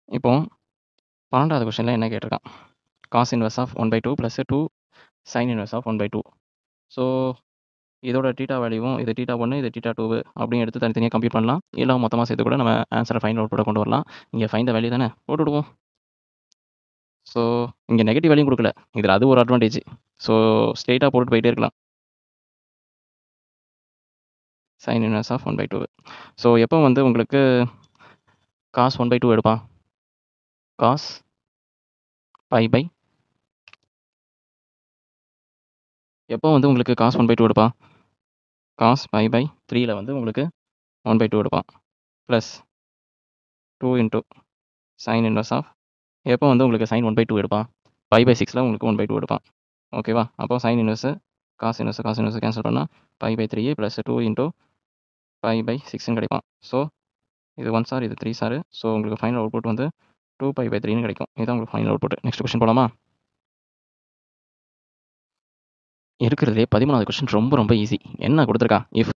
இப்போ 12வது கொஸ்டின்ல என்ன கேட்டிருக்கான்? Cos inverse of 1/2 + 2 sin inverse of 1/2. So இதோட தீட்டா வேல்யூவும் இது θ1 இது θ2 அப்படின்னு எடுத்து தனித்தனியாக கம்ப்யூட் பண்ணலாம். இல்லை மொத்தமாக சேர்த்து கூட நம்ம ஆன்சரை ஃபைனல் அவுட்புட்டை கொண்டு வரலாம். இங்கே ஃபைண்ட் த வேல்யூ தானே போட்டுவிடுவோம். ஸோ இங்கே நெகட்டிவ் வேல்யூ கொடுக்கல, இதில் அது ஒரு அட்வான்டேஜ். ஸோ ஸ்ட்ரெயிட்டாக போட்டு போயிட்டே இருக்கலாம். Sign inverse of 1/2. ஸோ எப்போ வந்து உங்களுக்கு காஸ் 1/2 எடுப்பான்? காஸ் π/, எப்போ வந்து உங்களுக்கு காஸ் 1/2 எடுப்பான்? காஸ் π/3ல வந்து உங்களுக்கு 1/2 எடுப்பான். Plus 2 into sin inverse of, எப்போ வந்து உங்களுக்கு சைன் 1/2 எடுப்பான்? π/6ல உங்களுக்கு 1/2 எடுப்பான். ஓகேவா? அப்போ சைன் இன்வெர்ஸு காஸ் இன்வெர்ஸு கேன்சல் பண்ணால் π/3 ப்ளஸ் 2 இன்ட்டு π/6ன்னு கிடைக்கும். ஸோ இது 1 சார், இது 3 சார். ஸோ உங்களுக்கு ஃபைனல் அவுட்புட் வந்து 2π/3ன்னு கிடைக்கும். இதுதான் உங்களுக்கு ஃபைனல் அவுட்புட். நெக்ஸ்ட் கொஸ்டின் போகலாமா? இருக்கிறதுலே 13வது கொஸ்டின் ரொம்ப ரொம்ப ஈஸி. என்ன கொடுத்துருக்கான்? இஃப்